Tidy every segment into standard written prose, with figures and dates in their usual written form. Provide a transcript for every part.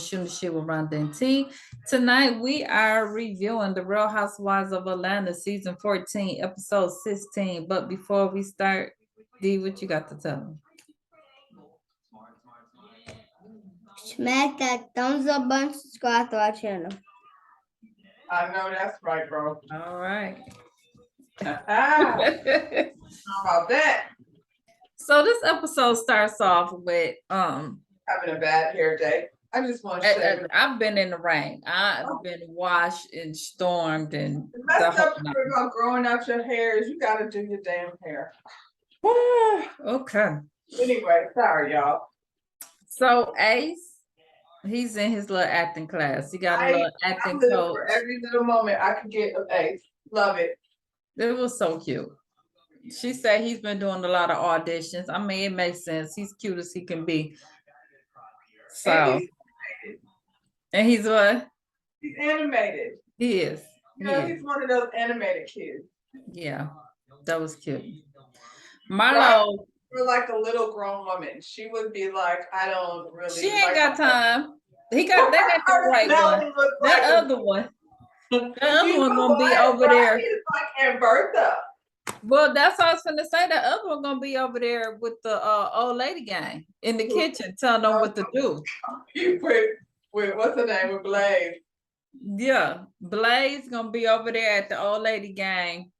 Shooting the Shit with Rhonda and T. Tonight we are reviewing The Real Housewives of Atlanta, season 14, episode 16. But before we start, D, what you got to tell them? Smack that thumbs up button, subscribe to our channel. I know that's right, bro. All right. How about that? So this episode starts off with Having a bad hair day. I just want to say I've been in the rain. I've been washed and stormed and the messed up part about growing out your hair is you gotta do your damn hair. Okay. Anyway, sorry y'all. So Ace, he's in his little acting class. He got a little acting coach. For every little moment I could get of Ace. Love it. It was so cute. She said he's been doing a lot of auditions. I mean, it makes sense. He's cute as he can be. So, and he's what? He's animated. He is. He's one of those animated kids. Yeah, that was cute. Marlo, for like a little grown woman, she would be like, I don't really. She ain't got time. They got the right one. That other one. The other one gonna be over there. It's like Aunt Bertha. Well, that's what I was gonna say. The other one gonna be over there with the old lady gang in the kitchen, telling them what to do. With what's her name? With Blaze. Yeah, Blaze gonna be over there at the old lady gang,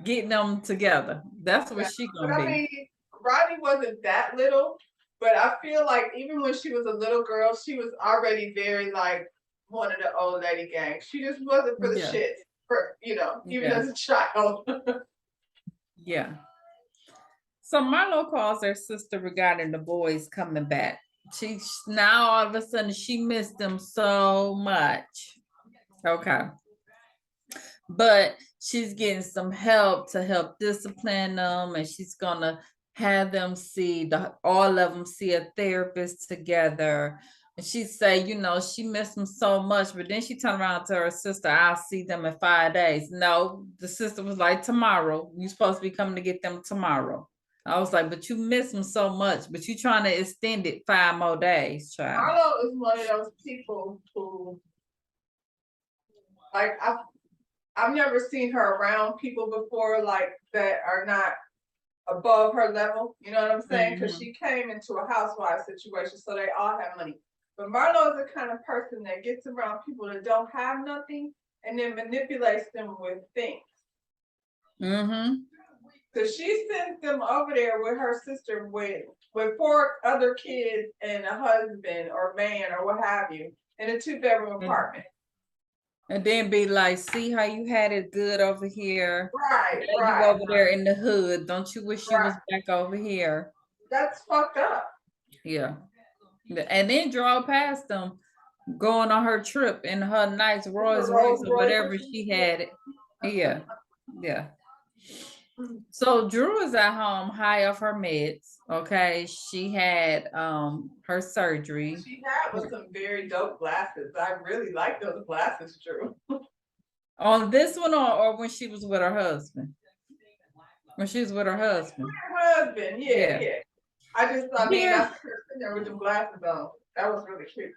getting them together. That's what she gonna be. I mean, Rodney wasn't that little, but I feel like even when she was a little girl, she was already very like one of the old lady gang. She just wasn't for the shit, for even as a child. Yeah. So Marlo calls her sister regarding the boys coming back. She's now all of a sudden she missed them so much. Okay. But she's getting some help to help discipline them, and she's gonna have them all of them see a therapist together. And she say, she missed them so much, but then she turned around to her sister, I'll see them in 5 days. No, the sister was like, tomorrow. You're supposed to be coming to get them tomorrow. I was like, but you miss them so much, but you trying to extend it 5 more days, child. Marlo is one of those people who, like, I've never seen her around people before like that are not above her level. You know what I'm saying? Because she came into a housewife situation, so they all have money. But Marlo is the kind of person that gets around people that don't have nothing and then manipulates them with things. So she sends them over there with her sister with 4 other kids and a husband or man or what have you in a 2-bedroom apartment. And then be like, see how you had it good over here. Right. You over there in the hood. Don't you wish you was back over here? That's fucked up. Yeah. And then drove past them going on her trip in her nice Rolls Royce or whatever she had. Yeah. So Drew is at home high off her meds. Okay. She had her surgery. She had with some very dope glasses. I really like those glasses, Drew. On this one or when she was with her husband? When she was with her husband. Her husband, yeah. I just thought, that's her sitting there with the glasses on. That was really cute.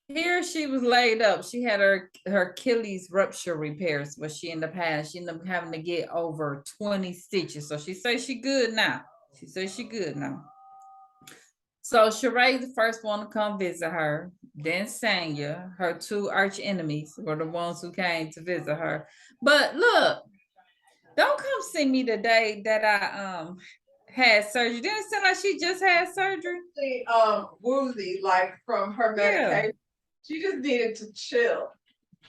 Here she was laid up. She had her Achilles rupture repairs, but she ended up having to get over 20 stitches. So she says she good now. So Sheree, the first one to come visit her, then Sanya, her 2 arch enemies were the ones who came to visit her. But look, don't come see me the day that I had surgery. Didn't it sound like she just had surgery? She woozy, like from her medication. Yeah. She just needed to chill.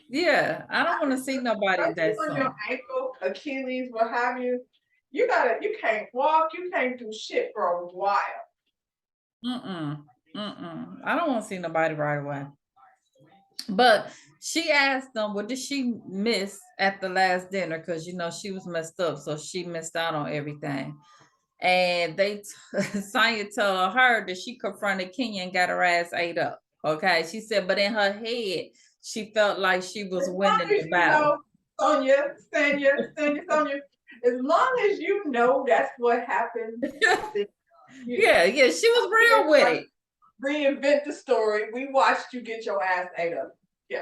Yeah, I don't want to see nobody that's on your ankle, Achilles, what have you. You can't walk, you can't do shit for a while. I don't want to see nobody right away. But she asked them, what did she miss at the last dinner? Because she was messed up, so she missed out on everything. And Sonya told her that she confronted Kenya and got her ass ate up. Okay, she said, but in her head, she felt like she was winning the battle. Sonya, as long as you know that's what happened. Yeah, she was real with it. reinvent the story. We watched you get your ass ate up.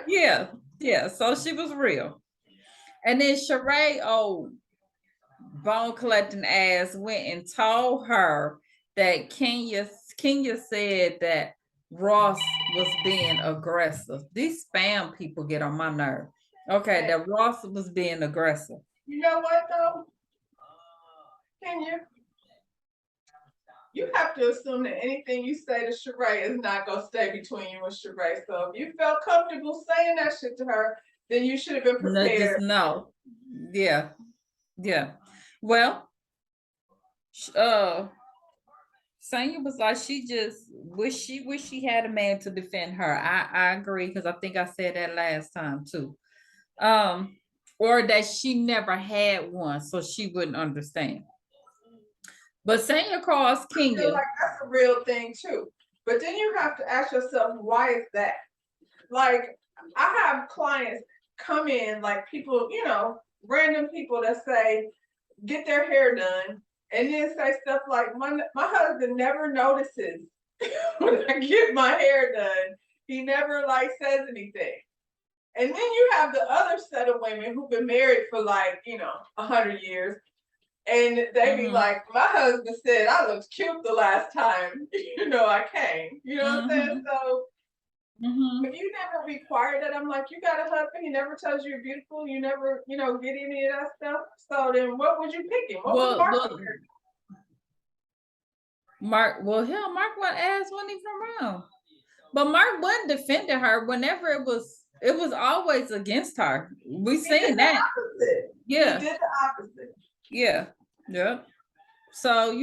Yeah. Yeah. So she was real. And then Sheree, oh, bone collecting ass went and told her that Kenya said that Ross was being aggressive. These spam people get on my nerve. Okay, that Ross was being aggressive. You know what though? You have to assume that anything you say to Sheree is not gonna stay between you and Sheree. So if you felt comfortable saying that shit to her, then you should have been prepared. No. Yeah. Well, Sonya was like, she just wish she had a man to defend her. I agree, because I think I said that last time too. Or that she never had one, so she wouldn't understand. But Sonya calls I feel Kenya. like that's a real thing too. But then you have to ask yourself, why is that? Like, I have clients come in, like people, random people that say, get their hair done, and then say stuff like, my husband never notices when I get my hair done. He never like says anything. And then you have the other set of women who've been married for like, 100 years. And they be like, my husband said I looked cute the last time, I came. You know what I'm saying? So if you never require that, I'm like, you got a husband, he never tells you you're beautiful, you never, get any of that stuff. So then what was you picking? What was Mark? Well, hell, Mark went ass when he from around. But Mark wasn't defending her whenever it was always against her. We seen that. Yeah. He did the opposite. Yeah. So,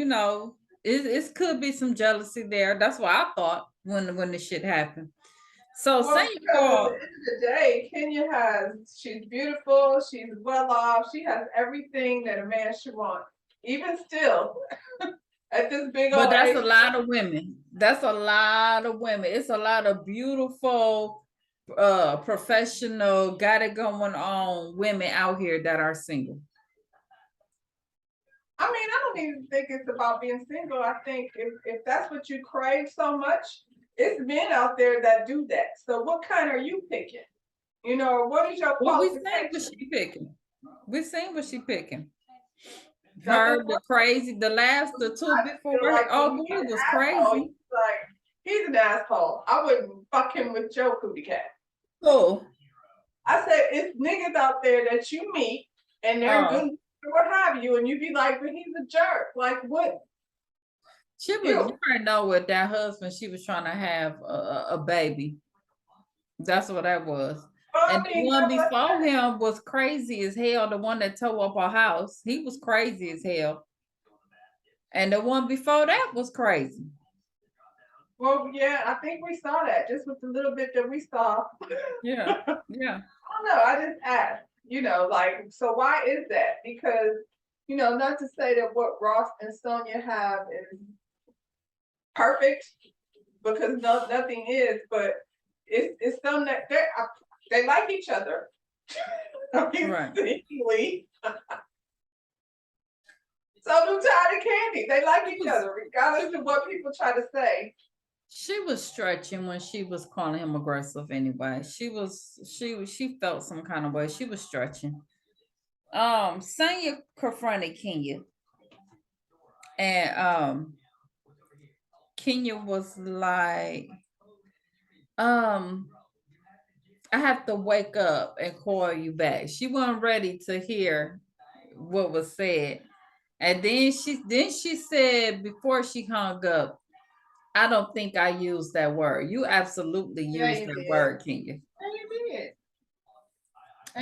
it could be some jealousy there. That's what I thought when the shit happened. So well, at the end of the day, Kenya she's beautiful, she's well off, she has everything that a man should want. Even still, at this big old But that's age. a lot of women. That's a lot of women. It's a lot of beautiful, professional, got it going on women out here that are single. I mean, I don't even think it's about being single. I think if that's what you crave so much, it's men out there that do that. So what kind are you picking? What is your qualification? We seen what she picking. Her, the crazy, the two before like boy was crazy. He's an asshole. I wouldn't fuck him with Joe Cootie Cat. Oh. I said, it's niggas out there that you meet and they're good or what have you, and you be like, but he's a jerk. Like what? You already know with that husband, she was trying to have a baby. That's what that was. And the one before him was crazy as hell. The one that tore up our house, he was crazy as hell. And the one before that was crazy. Well, yeah, I think we saw that just with the little bit that we saw. Yeah. I don't know. I just asked, so why is that? Because, not to say that what Ross and Sonya have is perfect, because nothing is, but it's something that they like each other. Right. So do Todd and Candy. They like each other, regardless of what people try to say. She was stretching when she was calling him aggressive anyway. She felt some kind of way. She was stretching. Sonya confronted Kenya. And Kenya was like, I have to wake up and call you back. She wasn't ready to hear what was said. And then she said before she hung up, I don't think I used that word. You absolutely used that word, Kenya. Yeah, you did.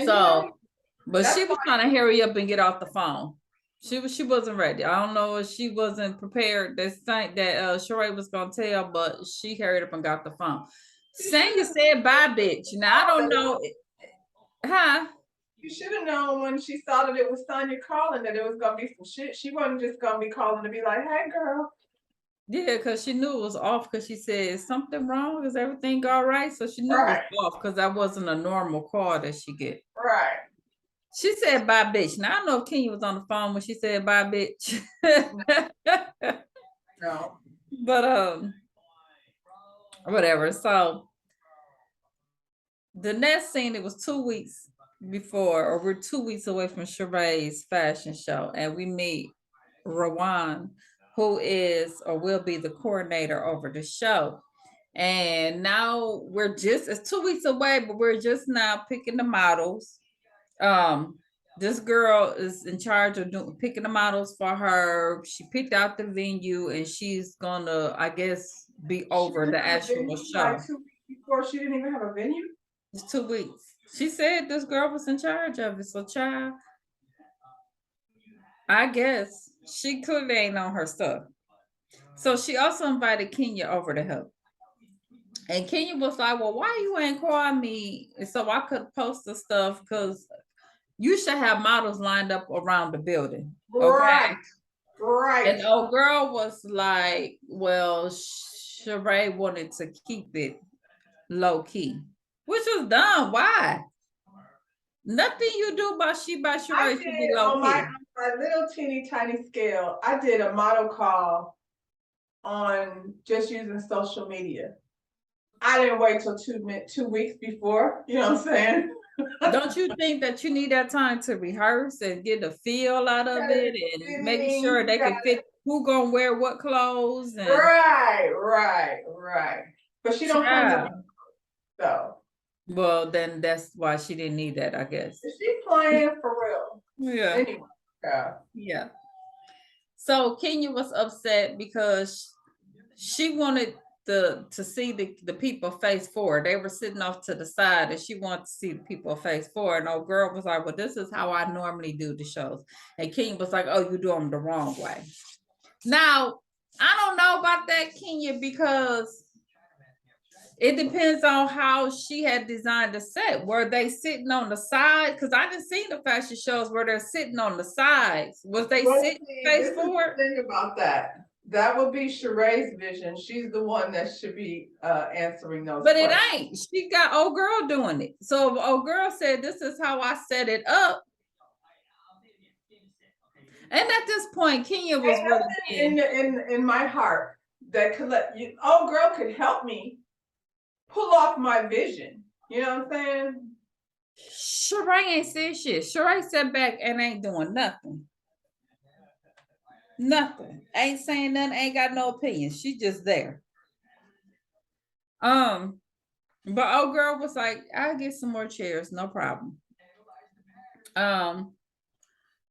So, but she was trying to hurry up and get off the phone. She wasn't ready. I don't know if she wasn't prepared that Sheree was gonna tell, but she hurried up and got the phone. Sonya said, bye, bitch. Now I don't know. Huh? You should have known when she saw that it was Sonya calling that it was gonna be some shit. She wasn't just gonna be calling to be like, hey girl. Yeah, because she knew it was off, because she said, is something wrong? Is everything all right? So she knew it was off, because that wasn't a normal call that she get. Right. She said, bye, bitch. Now I know if Kenya was on the phone when she said, bye, bitch. No. But whatever. So the next scene, it was 2 weeks before, or we're 2 weeks away from Sheree's fashion show, and we meet Rawan, who is or will be the coordinator over the show. And now it's 2 weeks away, but we're just now picking the models. This girl is in charge of picking the models for her. She picked out the venue, and she's gonna, I guess, be over the actual show. Like 2 weeks before, she didn't even have a venue. It's 2 weeks. She said this girl was in charge of it. So, child, I guess she clearly ain't on her stuff. So she also invited Kenya over to help. And Kenya was like, well, why you ain't call me so I could post the stuff? Because you should have models lined up around the building. Okay. Right. And old girl was like, well, Sheree wanted to keep it low key, which was dumb. Why? Nothing you do by Sheree should be low on key. my little teeny tiny scale, I did a model call on just using social media. I didn't wait till 2 weeks before, you know what I'm saying? Don't you think that you need that time to rehearse and get a feel out of it and making sure they can fit who gonna wear what clothes? And right. But she don't come to so. Well, then that's why she didn't need that, I guess. She's playing for real. Yeah. Anyway, yeah. So Kenya was upset because she wanted to see the people face forward. They were sitting off to the side, and she wanted to see the people face forward. And old girl was like, well, this is how I normally do the shows. And Kenya was like, oh, you do them the wrong way. Now, I don't know about that, Kenya, because it depends on how she had designed the set. Were they sitting on the side? Because I didn't see the fashion shows where they're sitting on the sides. Was they sitting face forward? Think about that. That would be Sheree's vision. She's the one that should be answering those But questions. it ain't. She got old girl doing it. So old girl said, this is how I set it up. And at this point, Kenya was really in my heart that could let you, old girl could help me pull off my vision. You know what I'm saying? Sheree ain't said shit. Sheree sat back and ain't doing nothing. Nothing. Ain't saying nothing, ain't got no opinion. She just there. But old girl was like, I'll get some more chairs, no problem. And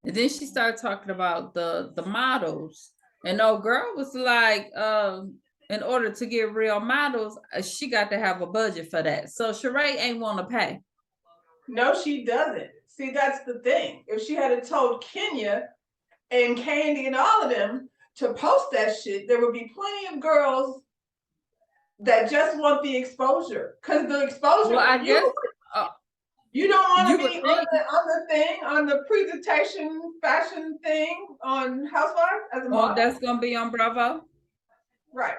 then she started talking about the models. And old girl was like, in order to get real models, she got to have a budget for that. So Sheree ain't want to pay. No, she doesn't. See, that's the thing. If she had told Kenya and Candy and all of them to post that shit, there would be plenty of girls that just want the exposure. Because the exposure, well, I guess you don't want to be on the presentation fashion thing on Housewives as a model. Oh, that's gonna be on Bravo. Right.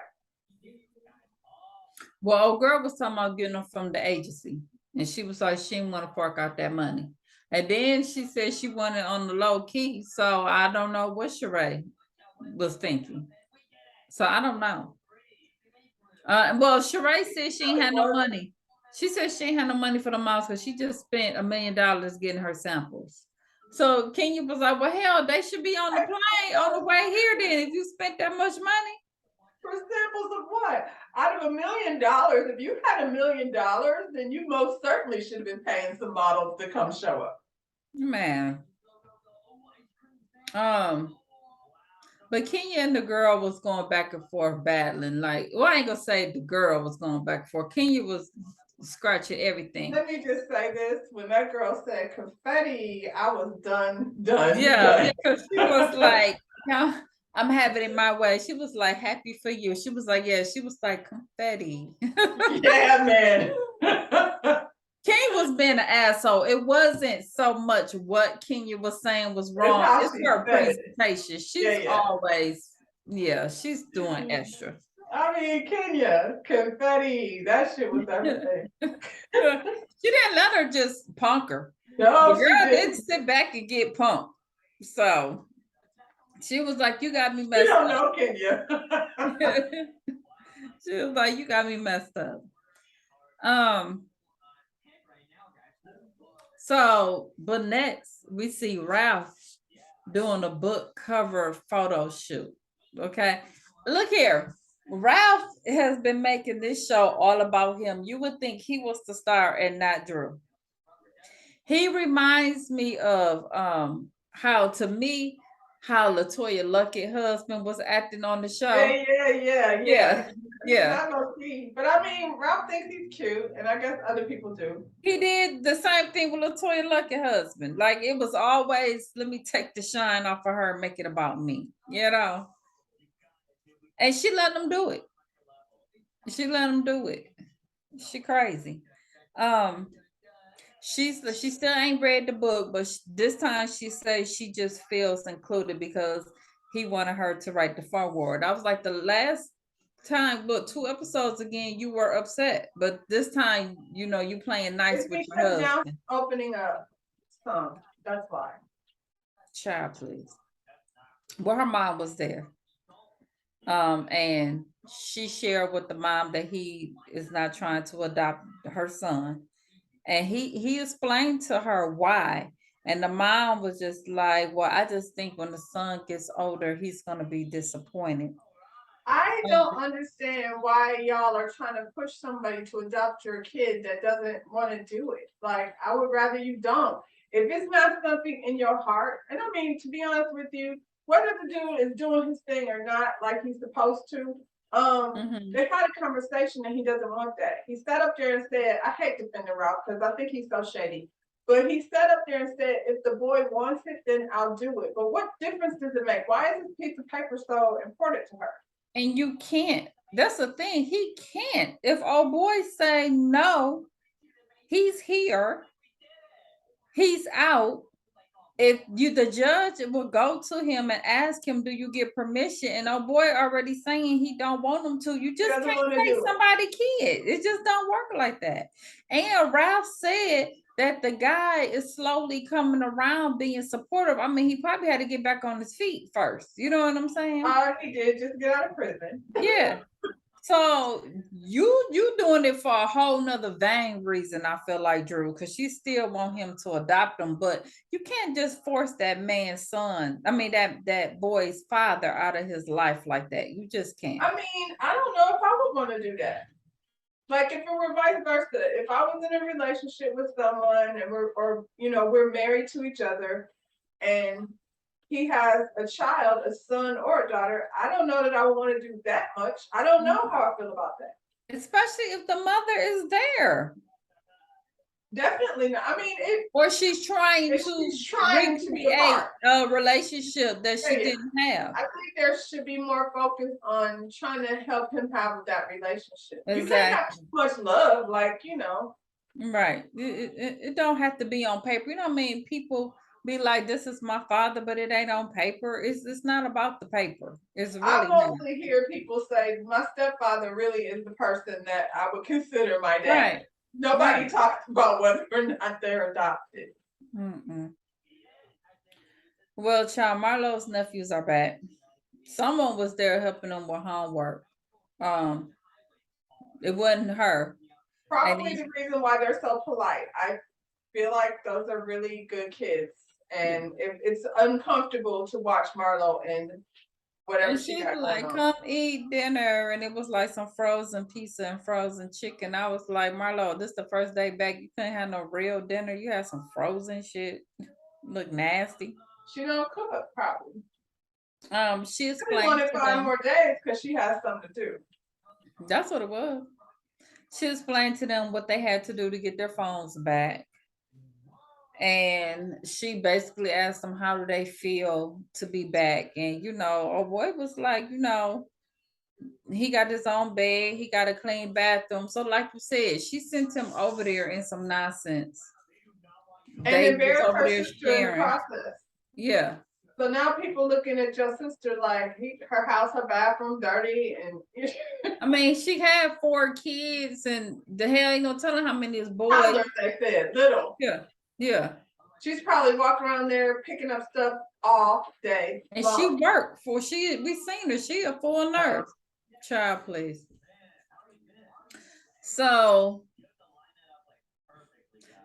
Well, old girl was talking about getting them from the agency, and she was like, she didn't want to fork out that money. And then she said she wanted on the low key. So I don't know what Sheree was thinking. So I don't know. Well, Sheree said she ain't had no money. She said she ain't had no money for the models because she just spent $1 million getting her samples. So Kenya was like, well, hell, they should be on the plane on the way here then if you spent that much money. For samples of what? Out of $1 million, if you had $1 million, then you most certainly should have been paying some models to come show up. Man. But Kenya and the girl was going back and forth battling. Like, well, I ain't gonna say the girl was going back and forth. Kenya was scratching everything. Let me just say this: when that girl said confetti, I was done. Yeah, because she was like, "No, I'm having it my way." She was like, "Happy for you." She was like, "Yeah." She was like, "Confetti." Yeah, man. Kenya was being an asshole. It wasn't so much what Kenya was saying was wrong. It's her presentation. She's always, she's doing extra. I mean, Kenya, confetti, that shit was everything. She didn't let her just punk her. No, the girl didn't sit back and get punked. So she was like, you got me messed up. You don't know Kenya. She was like, you got me messed up. But next we see Ralph doing a book cover photo shoot. Okay. Look here. Ralph has been making this show all about him. You would think he was the star and not Drew. He reminds me of how LaToya Luckett husband was acting on the show. Yeah. Yeah. Not low key. But I mean, Ralph thinks he's cute, and I guess other people do. He did the same thing with LaToya Luckett husband. Like it was always, let me take the shine off of her and make it about me, you know. And she let him do it. She let him do it. She crazy. She still ain't read the book, but this time she says she just feels included because he wanted her to write the foreword. I was like, the last time, look, 2 episodes again, you were upset, but this time, you know, you playing nice It's with your now husband. opening up some. That's why. Child, please. Well, her mom was there. And she shared with the mom that he is not trying to adopt her son. And he explained to her why. And the mom was just like, well, I just think when the son gets older, he's gonna be disappointed. I don't understand why y'all are trying to push somebody to adopt your kid that doesn't want to do it. Like, I would rather you don't. If it's not something in your heart, and I mean, to be honest with you, whether the dude is doing his thing or not, like he's supposed to, they had a conversation and he doesn't want that. He sat up there and said, I hate defending Ralph because I think he's so shady. But he sat up there and said, if the boy wants it, then I'll do it. But what difference does it make? Why is this piece of paper so important to her? And you can't. That's the thing. He can't. If old boys say no, he's here. He's out. If the judge will go to him and ask him, do you get permission? And old boy already saying he don't want him to. You just can't take somebody kid. It just don't work like that. And Ralph said that the guy is slowly coming around being supportive. I mean, he probably had to get back on his feet first. You know what I'm saying? He did just get out of prison. Yeah. So you doing it for a whole nother vain reason, I feel like, Drew, because she still want him to adopt him, but you can't just force that man's son, I mean that boy's father out of his life like that. You just can't. I mean, I don't know if I would want to do that. Like if it were vice versa, if I was in a relationship with someone and we're married to each other and he has a child, a son or a daughter, I don't know that I would want to do that much. I don't know how I feel about that. Especially if the mother is there. Definitely not. I mean, or she's trying to recreate a relationship that she didn't have. I think there should be more focus on trying to help him have that relationship. Exactly. You can't have too much love, Right. It don't have to be on paper. You know what I mean? People be like, this is my father, but it ain't on paper. It's not about the paper. It's really I mostly hear people say my stepfather really is the person that I would consider my dad. Right. Nobody talks about whether or not they're adopted. Well, child, Marlo's nephews are back. Someone was there helping them with homework. It wasn't her. Probably the reason why they're so polite. I feel like those are really good kids. And it's uncomfortable to watch Marlo and whatever and she was like, come eat dinner. And it was like some frozen pizza and frozen chicken. I was like, Marlo, this is the first day back. You couldn't have no real dinner. You had some frozen shit. Look nasty. She don't cook, probably. She explained wanted 5 more days because she has something to do. That's what it was. She explained to them what they had to do to get their phones back. And she basically asked them how do they feel to be back. And old boy was like, he got his own bed, he got a clean bathroom. So like you said, she sent him over there in some nonsense. And embarrassed her sister in the process. Yeah. So now people looking at your sister like her house, her bathroom dirty, and I mean, she had 4 kids, and the hell ain't no telling how many is boys. Toddlers, they said, little. Yeah. She's probably walking around there picking up stuff all day. And she worked we seen her. She a full nurse. Child, please. So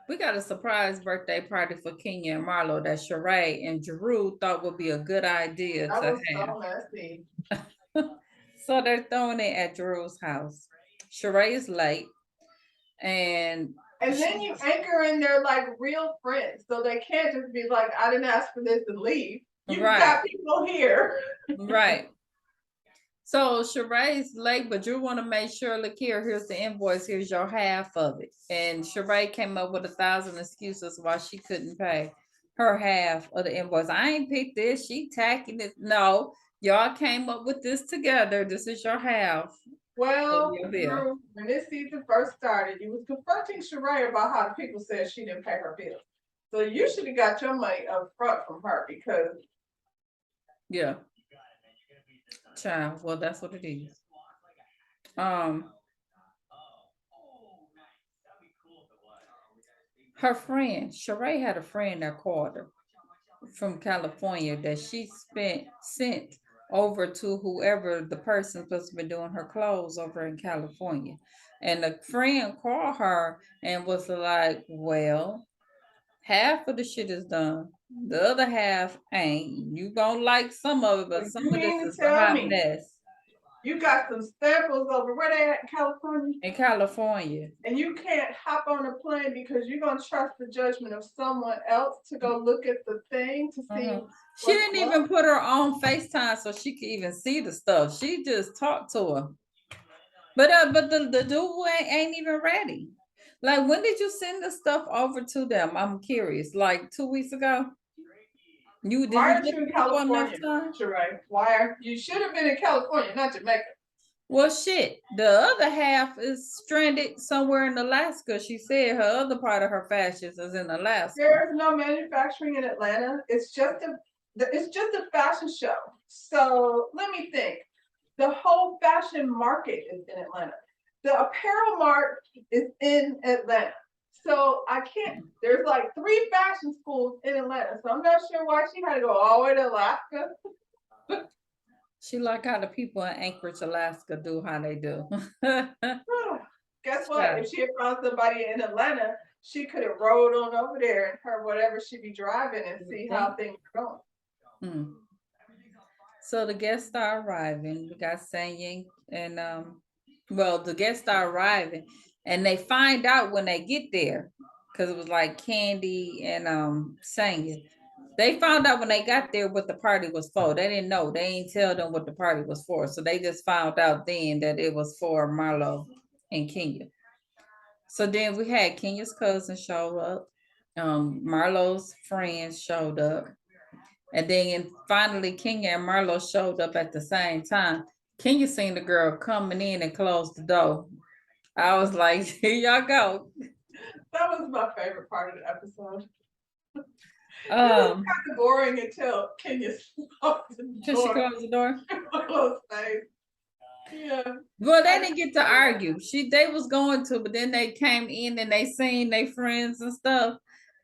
we got a surprise birthday party for Kenya and Marlo that Sheree and Drew thought would be a good idea That to was have. so messy. So they're throwing it at Drew's house. Sheree is late, and And then you anchor in there like real friends, so they can't just be like, "I didn't ask for this and leave." You right, got people here. right. So Sheree's late, but Drew want to make sure, look here, here's the invoice, here's your half of it. And Sheree came up with 1,000 excuses why she couldn't pay her half of the invoice. I ain't picked this, she tacking it. No, y'all came up with this together. This is your half of Well, your bill. Drew, when this season first started, you was confronting Sheree about how the people said she didn't pay her bills. So you should have got your money up front from her because Yeah. Child, well, that's what it is. Her friend, Sheree had a friend that called her from California that she sent over to whoever the person supposed to be doing her clothes over in California. And the friend called her and was like, well, half of the shit is done. The other half ain't. You gonna like some of it, but some you of this mean to is a tell hot me mess you got some samples over where they at in California? in California. And you can't hop on a plane because you're gonna trust the judgment of someone else to go look at the thing to see She what's didn't what. even put her on FaceTime so she could even see the stuff. She just talked to her. But the dude ain't even ready. Like, when did you send the stuff over to them? I'm curious. Like 2 weeks ago? Did Why you aren't give you in people enough California, time? Sheree? Why are you should have been in California, not Jamaica? Well, shit. The other half is stranded somewhere in Alaska. She said her other part of her fashions is in Alaska. There's no manufacturing in Atlanta. It's just a fashion show. So let me think. The whole fashion market is in Atlanta. The apparel market is in Atlanta. So I can't. There's like 3 fashion schools in Atlanta. So I'm not sure why she had to go all the way to Alaska. She like how the people in Anchorage, Alaska do how they do. Guess what? Yeah. If she had found somebody in Atlanta, she could have rode on over there and her whatever she be driving and see how things are going. Hmm. So the guests are arriving. We got Sanya and well, the guests are arriving, and they find out when they get there, because it was like Candy and Sanya. They found out when they got there what the party was for. They didn't know. They ain't tell them what the party was for. So they just found out then that it was for Marlo and Kenya. So then we had Kenya's cousin show up. Marlo's friends showed up. And then finally Kenya and Marlo showed up at the same time. Kenya seen the girl coming in and closed the door. I was like, here y'all go. That was my favorite part of the episode. It was Um, kind of boring until Kenya closed the Till she door. closed the door. Marlo's face. Yeah. Well, they didn't get to argue. They was going to, but then they came in and they seen their friends and stuff.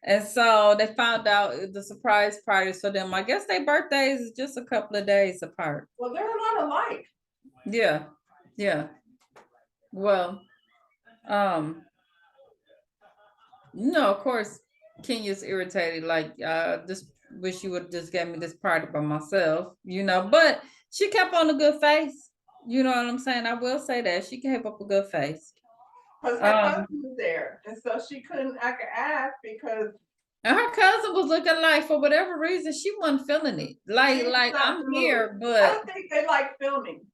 And so they found out the surprise parties for them. I guess their birthdays is just a couple of days apart. Well, they're a lot alike. Yeah. Yeah. Well, of course, Kenya's irritated, like, just wish you would just get me this party by myself, but she kept on a good face. You know what I'm saying? I will say that she kept up a good face. Because her cousin was there. And so she couldn't act an ass because And her cousin was looking like, for whatever reason, she wasn't feeling it. Like I'm here, I but don't think they like filming.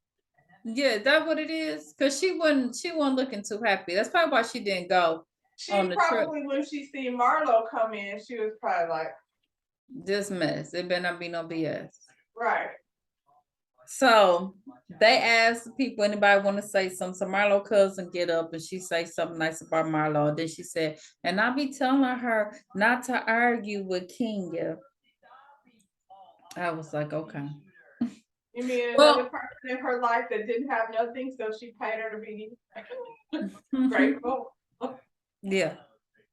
yeah, that's what it is. Cause she wasn't looking too happy. That's probably why she didn't go on the trip. When she seen Marlo come in, she was probably like, This mess. It better not be no BS. right. So they asked people, anybody want to say something? So Marlo cousin get up and she say something nice about Marlo. And then she said, and I'll be telling her not to argue with Kenya. I was like, okay. You mean Well, another person in her life that didn't have nothing, so she paid her to be grateful? Yeah.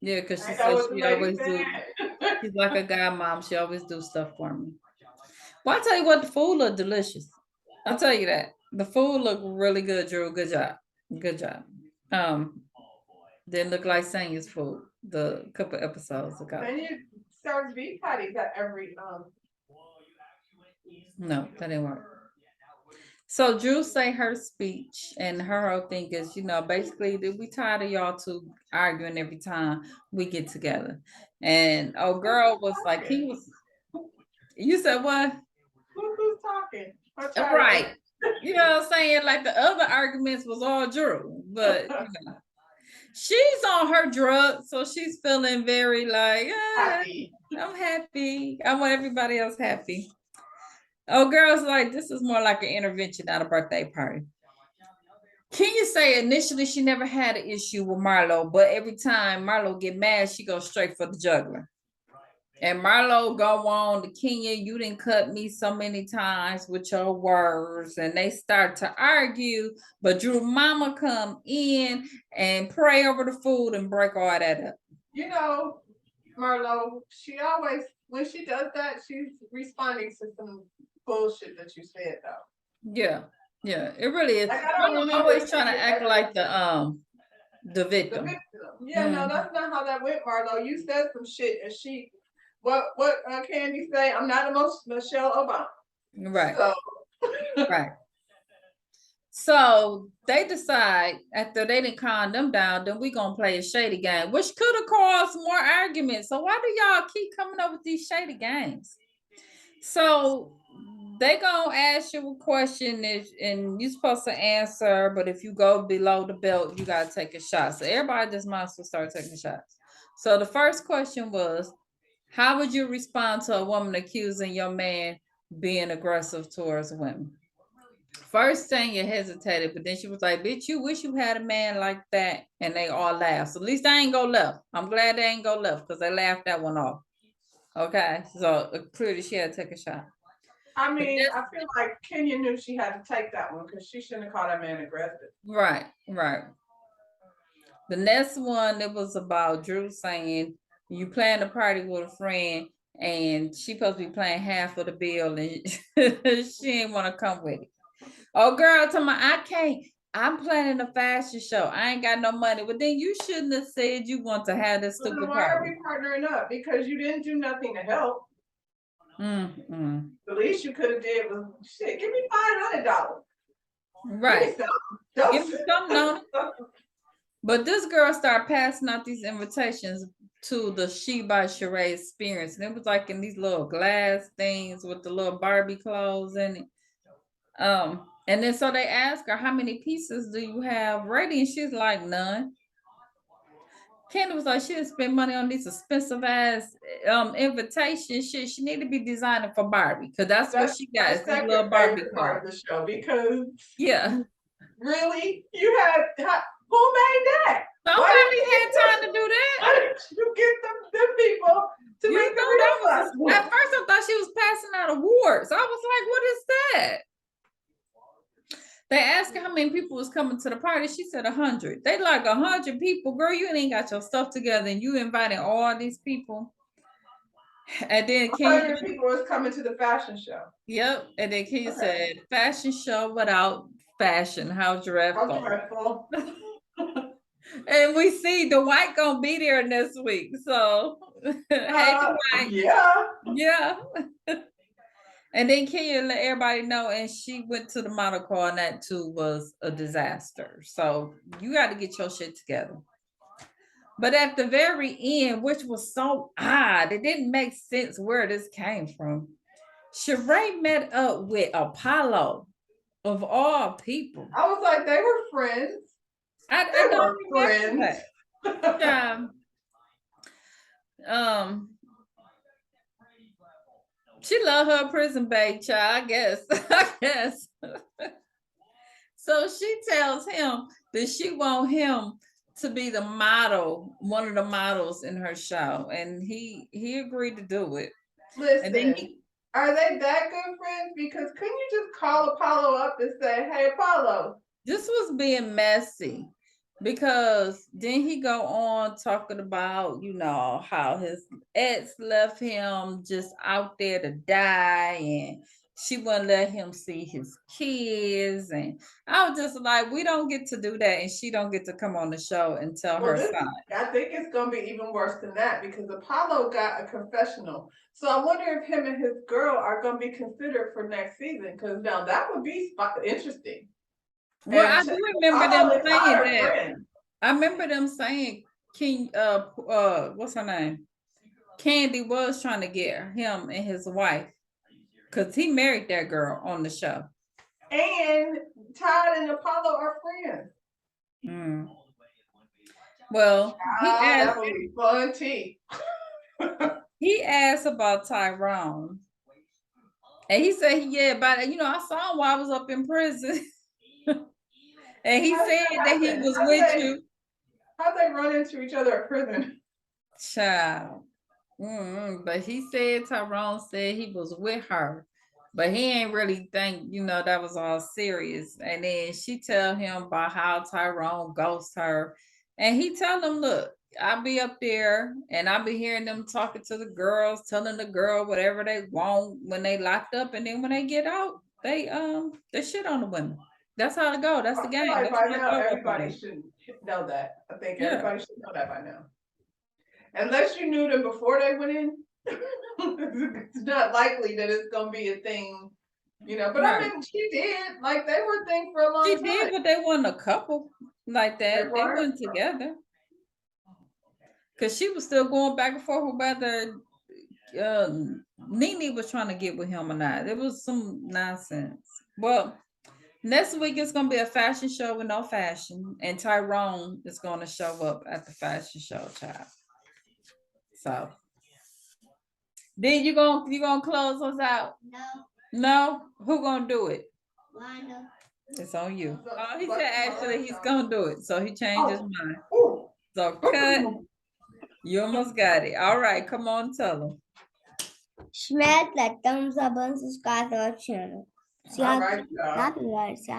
Yeah, because she Ain't that said what the she lady always do. said? She's like a godmom. She always do stuff for me. Well, I tell you what, the food look delicious. I'll tell you that. The food look really good, Drew. Good job. Good job. Didn't look like Sanya's food the couple episodes ago. Then you serve beef patties at every No, that didn't work. So Drew say her speech, and her whole thing is, basically that we tired of y'all two arguing every time we get together. And girl was like, you said what? Who's talking? Right. You know what I'm saying? Like the other arguments was all Drew, but she's on her drugs, so she's feeling very like, Happy. I'm happy. I want everybody else happy. Oh, girls, like this is more like an intervention, not a birthday party. Kenya say initially she never had an issue with Marlo, but every time Marlo get mad, she goes straight for the juggler. And Marlo go on to Kenya, you didn't cut me so many times with your words. And they start to argue, but Drew mama come in and pray over the food and break all that up. You know, Marlo, she always, when she does that, she's responding to some bullshit that you said though. Yeah, it really is. Like, I'm always trying to act like the victim. Yeah, no, that's not how that went, Marlo. You said some shit and she what Candy say? I'm not Michelle Obama. Right. So right. So they decide after they didn't calm them down, then we gonna play a shady game, which could have caused more arguments. So why do y'all keep coming up with these shady games? So they gonna ask you a question and you're supposed to answer, but if you go below the belt, you gotta take a shot. So everybody just might as well start taking shots. So the first question was, how would you respond to a woman accusing your man being aggressive towards women? First thing you hesitated, but then she was like, bitch, you wish you had a man like that. And they all laughed. So at least they ain't go left. I'm glad they ain't go left because they laughed that one off. Okay. So clearly she had to take a shot. I mean, I feel like Kenya knew she had to take that one because she shouldn't have called that man aggressive. Right. The next one, it was about Drew saying, you plan a party with a friend and she supposed to be paying half of the bill and she ain't want to come with it. Oh, girl, tell me, I can't. I'm planning a fashion show. I ain't got no money. But then you shouldn't have said you want to have this stupid why are party. we partnering up? Because you didn't do nothing to help. The least you could have did was, shit, give me $500. Right. Give me something on it. But this girl started passing out these invitations to the She by Sheree experience. And it was like in these little glass things with the little Barbie clothes in it. And then so they ask her, how many pieces do you have ready? And she's like, none. Candy was like, she didn't spend money on these expensive ass invitations. She need to be designing for Barbie because that's what she got. It's this little Barbie part of the show because really, you had who made that? Somebody had time to do that. Why didn't you get them people to make the At first, I thought she was passing out awards. I was like, what is that? They asked her how many people was coming to the party. She said 100. They like 100 people. Girl, you ain't got your stuff together and you inviting all these people. And then 100 people was coming to the fashion show. Yep. And then Kenya said, fashion show without fashion. How dreadful. And we see the white gonna be there next week. So hey, Dwight. Yeah. And then Kenya let everybody know, and she went to the model call, and that too was a disaster. So you got to get your shit together. But at the very end, which was so odd, it didn't make sense where this came from. Sheree met up with Apollo, of all people. I was like, they were friends. I don't remember that. She loved her prison babe child, I guess. So she tells him that she want him to be the model, one of the models in her show, and he agreed to do it. Listen, are they that good friends? Because couldn't you just call Apollo up and say, hey, Apollo? This was being messy. Because then he go on talking about, how his ex left him just out there to die. And she wouldn't let him see his kids, and I was just like, we don't get to do that, and she don't get to come on the show and tell Well, her this, side. I think it's gonna be even worse than that because Apollo got a confessional. So I wonder if him and his girl are gonna be considered for next season. Because now that would be interesting. Well, And I do remember them Apollo and Ty saying are that. friends. I remember them saying King, what's her name? Candy was trying to get him and his wife because he married that girl on the show. And Todd and Apollo are friends. Mm. Well, That would be fun tea. he asked about Tyrone. And he said, yeah, but I saw him while I was up in prison. And he said that he was with you. How'd they run into each other at prison? Child. But he said Tyrone said he was with her. But he ain't really think, that was all serious. And then she tell him about how Tyrone ghosts her. And he tell him, look, I'll be up there and I'll be hearing them talking to the girls, telling the girl whatever they want when they locked up. And then when they get out, they shit on the women. That's how it go. That's the game. Like That's by how it now, go. everybody should know that. I think Yeah. everybody should know that by now. Unless you knew them before they went in, it's not likely that it's gonna be a thing, But Right. I mean, she did. Like they were a thing for a long She time. did, but they weren't a couple like that. They weren't together. Cause she was still going back and forth with whether Nene was trying to get with him or not. It was some nonsense. Well, next week it's gonna be a fashion show with no fashion, and Tyrone is gonna show up at the fashion show, child. So then you gonna close us out? No, No? Who gonna do it? Wanda. It's on you. Oh, he said actually he's gonna do it, so he changed his mind. Ooh. So cut. You almost got it. All right, come on, tell him. Smash that thumbs up and subscribe to our channel. See, All right, y'all. I've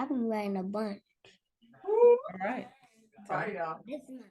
been writing a bunch. Ooh. All right. Bye, y'all. This month.